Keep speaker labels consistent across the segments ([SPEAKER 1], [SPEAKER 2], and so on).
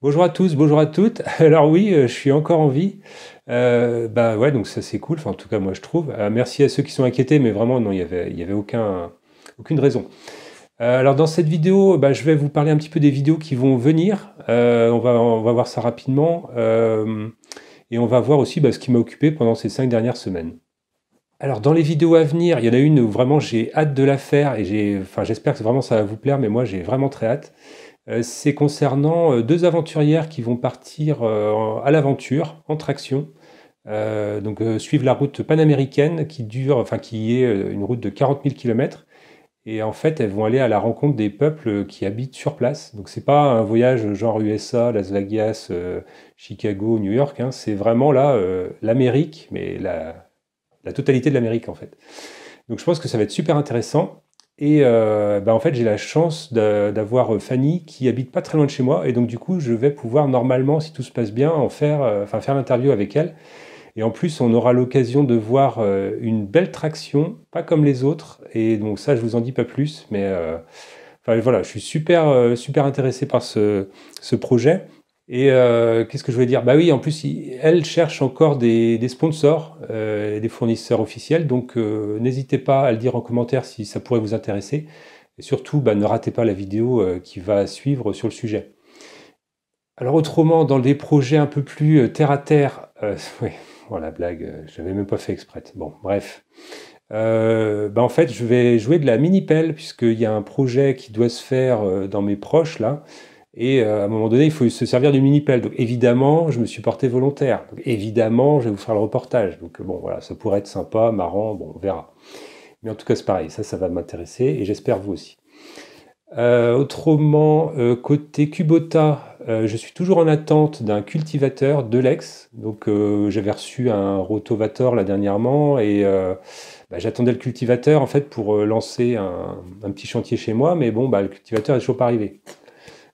[SPEAKER 1] Bonjour à tous, bonjour à toutes. Alors oui, je suis encore en vie. Bah ouais, donc ça c'est cool. Enfin, en tout cas, moi je trouve. Merci à ceux qui sont inquiétés, mais vraiment non, il y avait aucune raison. Alors dans cette vidéo, bah, je vais vous parler un petit peu des vidéos qui vont venir. On va voir ça rapidement. Et on va voir aussi bah, ce qui m'a occupé pendant ces 5 dernières semaines. Alors dans les vidéos à venir, il y en a une où vraiment j'ai hâte de la faire et enfin j'espère que vraiment ça va vous plaire, mais moi j'ai vraiment très hâte. C'est concernant deux aventurières qui vont partir à l'aventure en traction. Suivre la route panaméricaine qui dure, enfin qui est une route de 40 000 km. Et en fait, elles vont aller à la rencontre des peuples qui habitent sur place. Donc c'est pas un voyage genre USA, Las Vegas, Chicago, New York, hein. C'est vraiment là l'Amérique, mais la totalité de l'Amérique en fait. Donc je pense que ça va être super intéressant. Et bah, en fait, j'ai la chance d'avoir Fanny qui habite pas très loin de chez moi. Et donc du coup, je vais pouvoir normalement, si tout se passe bien, enfin, faire l'interview avec elle. Et en plus, on aura l'occasion de voir une belle traction, pas comme les autres. Et donc ça, je vous en dis pas plus. Mais enfin, voilà, je suis super intéressé par ce projet. Et qu'est-ce que je voulais dire? Bah oui, en plus, elle cherche encore des sponsors, des fournisseurs officiels. Donc, n'hésitez pas à le dire en commentaire si ça pourrait vous intéresser. Et surtout, bah, ne ratez pas la vidéo qui va suivre sur le sujet. Alors, autrement, dans des projets un peu plus terre à terre, oui, bon, la blague, je n'avais même pas fait exprès. Bon, bref. Bah, en fait, je vais jouer de la mini-pelle, puisqu'il y a un projet qui doit se faire dans mes proches, là. Et à un moment donné, il faut se servir d'une mini-pelle. Donc évidemment, je me suis porté volontaire. Donc évidemment, je vais vous faire le reportage. Donc bon, voilà, ça pourrait être sympa, marrant, bon, on verra. Mais en tout cas, c'est pareil, ça va m'intéresser et j'espère vous aussi. Autrement, côté Kubota, je suis toujours en attente d'un cultivateur de l'ex. Donc j'avais reçu un rotovator là dernièrement et bah, j'attendais le cultivateur en fait pour lancer un petit chantier chez moi, mais bon, bah, le cultivateur est toujours pas arrivé.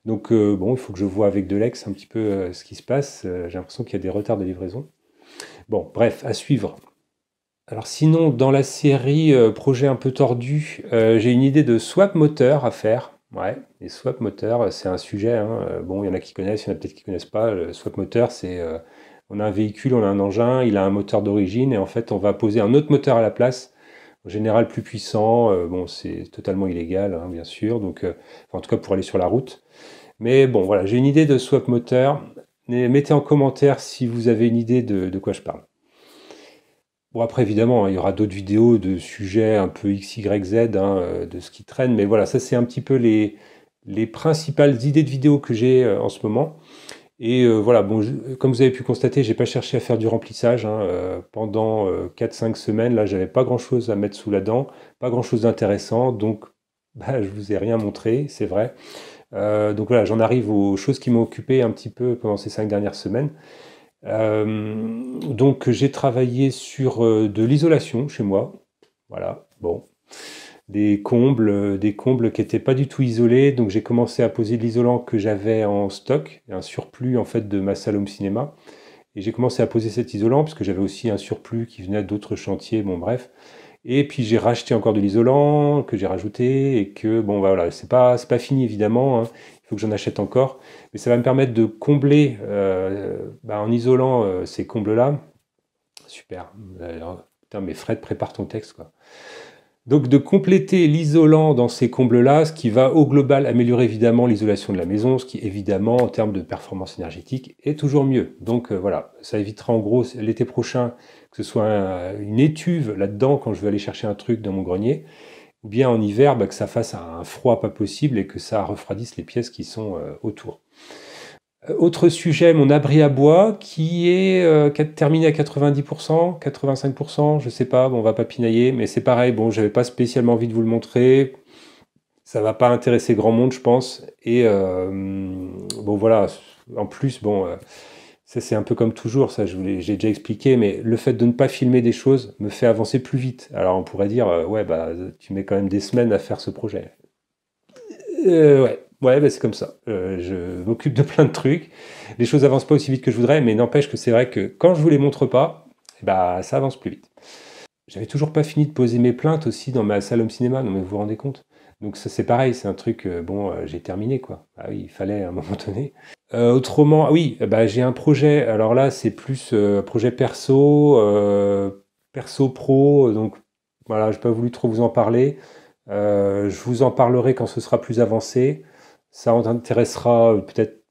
[SPEAKER 1] Donc bon, il faut que je vois avec Delex un petit peu ce qui se passe. J'ai l'impression qu'il y a des retards de livraison. Bon, bref, à suivre. Alors sinon, dans la série projet un peu tordu, j'ai une idée de swap moteur à faire. Ouais, les swap moteurs, c'est un sujet, hein. Bon, il y en a qui connaissent, il y en a peut-être qui connaissent pas. Le swap moteur, c'est on a un véhicule, on a un engin, il a un moteur d'origine et en fait, on va poser un autre moteur à la place. En général, plus puissant. Bon, c'est totalement illégal, hein, bien sûr. Donc, enfin, en tout cas, pour aller sur la route. Mais bon, voilà, j'ai une idée de swap moteur. Mettez en commentaire si vous avez une idée de quoi je parle. Bon, après, évidemment, hein, il y aura d'autres vidéos de sujets un peu X, Y, Z, hein, de ce qui traîne. Mais voilà, ça, c'est un petit peu les principales idées de vidéos que j'ai en ce moment. Et voilà, bon, comme vous avez pu constater, j'ai pas cherché à faire du remplissage hein, pendant 4-5 semaines. Là, j'avais pas grand-chose à mettre sous la dent, pas grand-chose d'intéressant. Donc, bah, je vous ai rien montré, c'est vrai. Donc voilà, j'en arrive aux choses qui m'ont occupé un petit peu pendant ces 5 dernières semaines. Donc j'ai travaillé sur de l'isolation chez moi. Voilà, bon. Des combles qui n'étaient pas du tout isolés. Donc j'ai commencé à poser de l'isolant que j'avais en stock, un surplus en fait de ma salle home cinéma. Et j'ai commencé à poser cet isolant parce que j'avais aussi un surplus qui venait d'autres chantiers, bon bref. Et puis j'ai racheté encore de l'isolant que j'ai rajouté et que bon bah, voilà, c'est pas fini évidemment, hein. Il faut que j'en achète encore, mais ça va me permettre de combler bah, en isolant ces combles-là. Super. Alors, putain, mais Fred, prépare ton texte quoi. Donc de compléter l'isolant dans ces combles-là, ce qui va au global améliorer évidemment l'isolation de la maison, ce qui évidemment en termes de performance énergétique est toujours mieux. Donc voilà, ça évitera en gros l'été prochain que ce soit une étuve là-dedans quand je vais aller chercher un truc dans mon grenier, ou bien en hiver bah, que ça fasse un froid pas possible et que ça refroidisse les pièces qui sont autour. Autre sujet, mon abri à bois qui a terminé à 90%, 85%, je sais pas, bon, on va pas pinailler, mais c'est pareil, bon, j'avais pas spécialement envie de vous le montrer, ça va pas intéresser grand monde, je pense, et bon voilà, en plus, bon, ça c'est un peu comme toujours, ça j'ai déjà expliqué, mais le fait de ne pas filmer des choses me fait avancer plus vite. Alors on pourrait dire, ouais, bah tu mets quand même des semaines à faire ce projet. Ouais, bah, c'est comme ça. Je m'occupe de plein de trucs. Les choses avancent pas aussi vite que je voudrais, mais n'empêche que c'est vrai que quand je vous les montre pas, bah, ça avance plus vite. J'avais toujours pas fini de poser mes plaintes aussi dans ma salle home cinéma, non mais vous vous rendez compte? Donc ça c'est pareil, c'est un truc, bon, j'ai terminé quoi. Ah oui, il fallait à un moment donné. Autrement, ah oui, bah, j'ai un projet, alors là c'est plus projet perso, perso pro, donc voilà, j'ai pas voulu trop vous en parler. Je vous en parlerai quand ce sera plus avancé. Ça en intéressera peut-être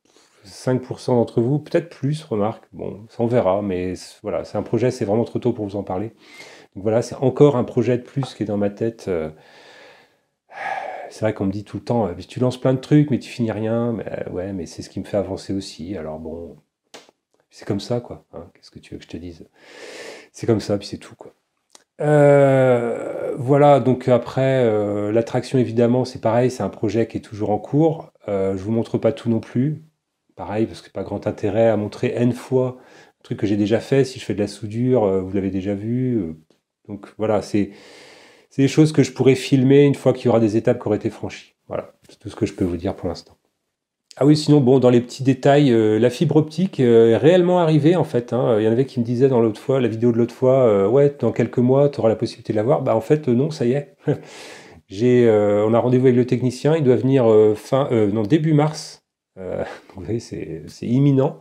[SPEAKER 1] 5% d'entre vous, peut-être plus, remarque. Bon, ça on verra, mais voilà, c'est un projet, c'est vraiment trop tôt pour vous en parler. Donc voilà, c'est encore un projet de plus qui est dans ma tête. C'est vrai qu'on me dit tout le temps, tu lances plein de trucs, mais tu finis rien. Mais, ouais, mais c'est ce qui me fait avancer aussi. Alors bon, c'est comme ça, quoi. Hein. Qu'est-ce que tu veux que je te dise? C'est comme ça, puis c'est tout, quoi. Voilà, donc après, l'attraction, évidemment, c'est pareil, c'est un projet qui est toujours en cours. Je vous montre pas tout non plus. Pareil, parce que pas grand intérêt à montrer N fois un truc que j'ai déjà fait. Si je fais de la soudure, vous l'avez déjà vu. Donc voilà, c'est des choses que je pourrais filmer une fois qu'il y aura des étapes qui auraient été franchies. Voilà, c'est tout ce que je peux vous dire pour l'instant. Ah oui, sinon, bon, dans les petits détails, la fibre optique est réellement arrivée en fait. Hein. Il y en avait qui me disaient dans l'autre fois, la vidéo de l'autre fois, ouais, dans quelques mois, tu auras la possibilité de l'avoir. Bah en fait, non, ça y est. On a rendez-vous avec le technicien, il doit venir non, début mars. Vous voyez, c'est imminent.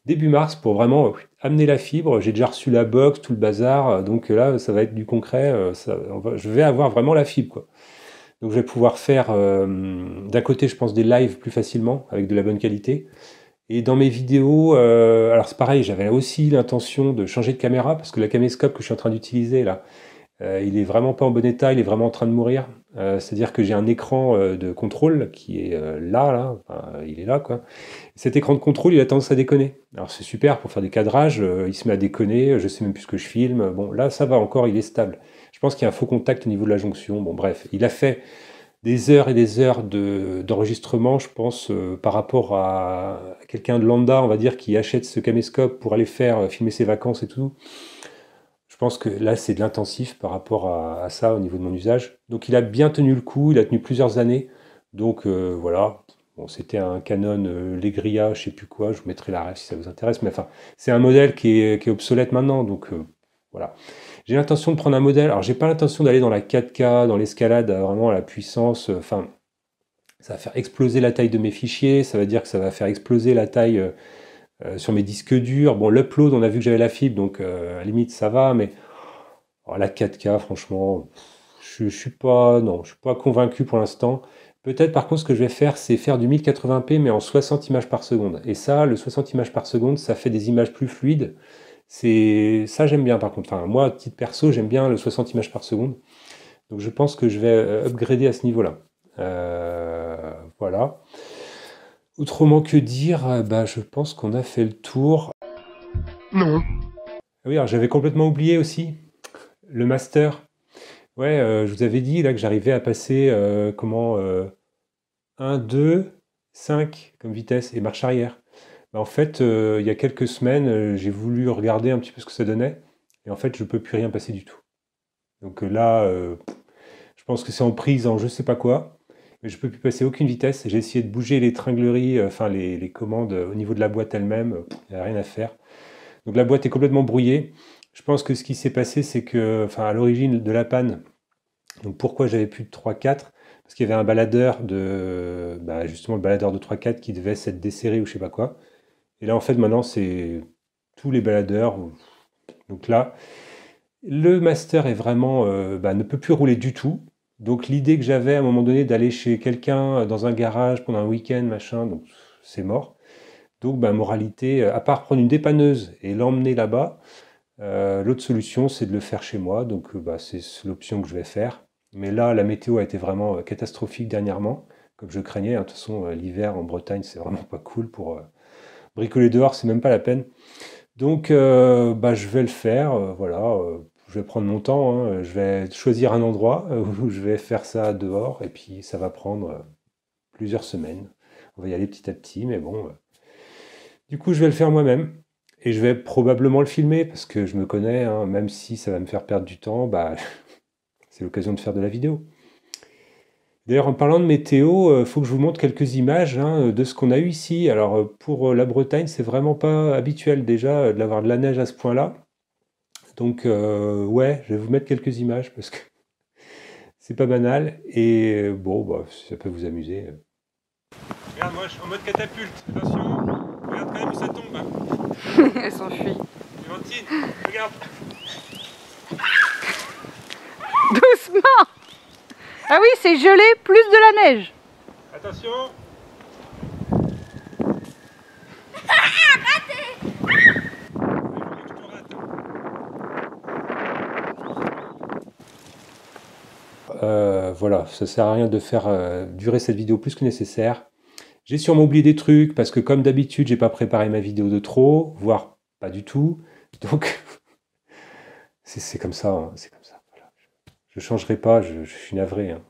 [SPEAKER 1] Début mars pour vraiment amener la fibre. J'ai déjà reçu la box, tout le bazar. Donc là, ça va être du concret. Je vais avoir vraiment la fibre, quoi. Donc je vais pouvoir faire d'un côté, je pense, des lives plus facilement avec de la bonne qualité. Et dans mes vidéos, alors c'est pareil, j'avais aussi l'intention de changer de caméra parce que la caméscope que je suis en train d'utiliser là, il est vraiment pas en bon état, il est vraiment en train de mourir. C'est-à-dire que j'ai un écran de contrôle qui est là, enfin, il est là quoi. Cet écran de contrôle, il a tendance à déconner. Alors c'est super pour faire des cadrages, il se met à déconner, je sais même plus ce que je filme. Bon, là ça va encore, il est stable. Je pense qu'il y a un faux contact au niveau de la jonction. Bon, bref, il a fait des heures et des heures d'enregistrement, je pense, par rapport à quelqu'un de lambda, on va dire, qui achète ce caméscope pour aller faire filmer ses vacances et tout. Je pense que là, c'est de l'intensif par rapport à ça au niveau de mon usage. Donc, il a bien tenu le coup, il a tenu plusieurs années. Donc, voilà. Bon, c'était un Canon Legria, je sais plus quoi, je vous mettrai la ref si ça vous intéresse. Mais enfin, c'est un modèle qui est obsolète maintenant. Donc, voilà. J'ai l'intention de prendre un modèle. Alors, j'ai pas l'intention d'aller dans la 4K, dans l'escalade, vraiment à la puissance. Enfin, ça va faire exploser la taille de mes fichiers. Ça veut dire que ça va faire exploser la taille sur mes disques durs. Bon, l'upload, on a vu que j'avais la fibre, donc à la limite, ça va. Mais oh, la 4K, franchement, je suis pas, non, je suis pas convaincu pour l'instant. Peut-être par contre, ce que je vais faire, c'est faire du 1080p, mais en 60 images par seconde. Et ça, le 60 images par seconde, ça fait des images plus fluides. C'est ça, j'aime bien par contre. Enfin, moi, à titre perso, j'aime bien le 60 images par seconde. Donc, je pense que je vais upgrader à ce niveau-là. Voilà. Autrement que dire, bah, je pense qu'on a fait le tour.
[SPEAKER 2] Non.
[SPEAKER 1] Ah oui, alors j'avais complètement oublié aussi le master. Ouais, je vous avais dit là que j'arrivais à passer 1, 2, 5 comme vitesse et marche arrière. Bah, en fait, il y a quelques semaines, j'ai voulu regarder un petit peu ce que ça donnait. Et en fait, je peux plus rien passer du tout. Donc là, je pense que c'est en prise en je sais pas quoi. Mais je peux plus passer aucune vitesse. J'ai essayé de bouger les tringleries, enfin les commandes au niveau de la boîte elle-même. Il n'y a rien à faire. Donc la boîte est complètement brouillée. Je pense que ce qui s'est passé, c'est que, enfin, à l'origine de la panne, donc pourquoi j'avais plus de 3.4? Parce qu'il y avait un baladeur bah, justement le baladeur de 3.4 qui devait s'être desserré ou je sais pas quoi. Et là, en fait, maintenant, c'est tous les baladeurs. Donc là, le master est vraiment, bah, ne peut plus rouler du tout. Donc l'idée que j'avais à un moment donné d'aller chez quelqu'un dans un garage pendant un week-end, machin, donc c'est mort. Donc, bah, moralité, à part prendre une dépanneuse et l'emmener là-bas, l'autre solution, c'est de le faire chez moi. Donc, bah, c'est l'option que je vais faire. Mais là, la météo a été vraiment catastrophique dernièrement, comme je craignais. Hein. De toute façon, l'hiver en Bretagne, c'est vraiment pas cool pour bricoler dehors, c'est même pas la peine. Donc, bah, je vais le faire. Voilà, je vais prendre mon temps. Hein. Je vais choisir un endroit où je vais faire ça dehors. Et puis, ça va prendre plusieurs semaines. On va y aller petit à petit, mais bon. Du coup, je vais le faire moi-même. Et je vais probablement le filmer parce que je me connais, hein, même si ça va me faire perdre du temps, bah, c'est l'occasion de faire de la vidéo. D'ailleurs, en parlant de météo, il faut que je vous montre quelques images hein, de ce qu'on a eu ici. Alors, pour la Bretagne, c'est vraiment pas habituel déjà d'avoir de la neige à ce point-là. Donc, ouais, je vais vous mettre quelques images parce que C'est pas banal. Et bon, bah, ça peut vous amuser. Regarde, moi, je suis en mode catapulte. Attention. Regarde quand même où ça tombe. Hein.
[SPEAKER 2] Elle s'enfuit.
[SPEAKER 1] Clémentine, regarde.
[SPEAKER 2] Doucement. Ah oui, c'est gelé plus de la neige.
[SPEAKER 1] Attention. Voilà, ça sert à rien de faire durer cette vidéo plus que nécessaire. J'ai sûrement oublié des trucs parce que comme d'habitude, j'ai pas préparé ma vidéo de trop, voire pas du tout. Donc c'est comme ça, hein, c'est comme ça. Voilà. Je changerai pas, je suis navré. Hein.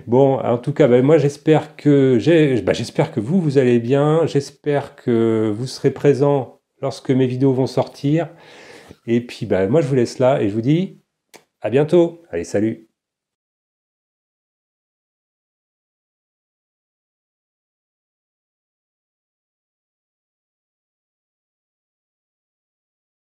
[SPEAKER 1] Bon, en tout cas, moi j'espère que j'espère que vous allez bien. J'espère que vous serez présents lorsque mes vidéos vont sortir. Et puis moi je vous laisse là et je vous dis à bientôt. Allez, salut.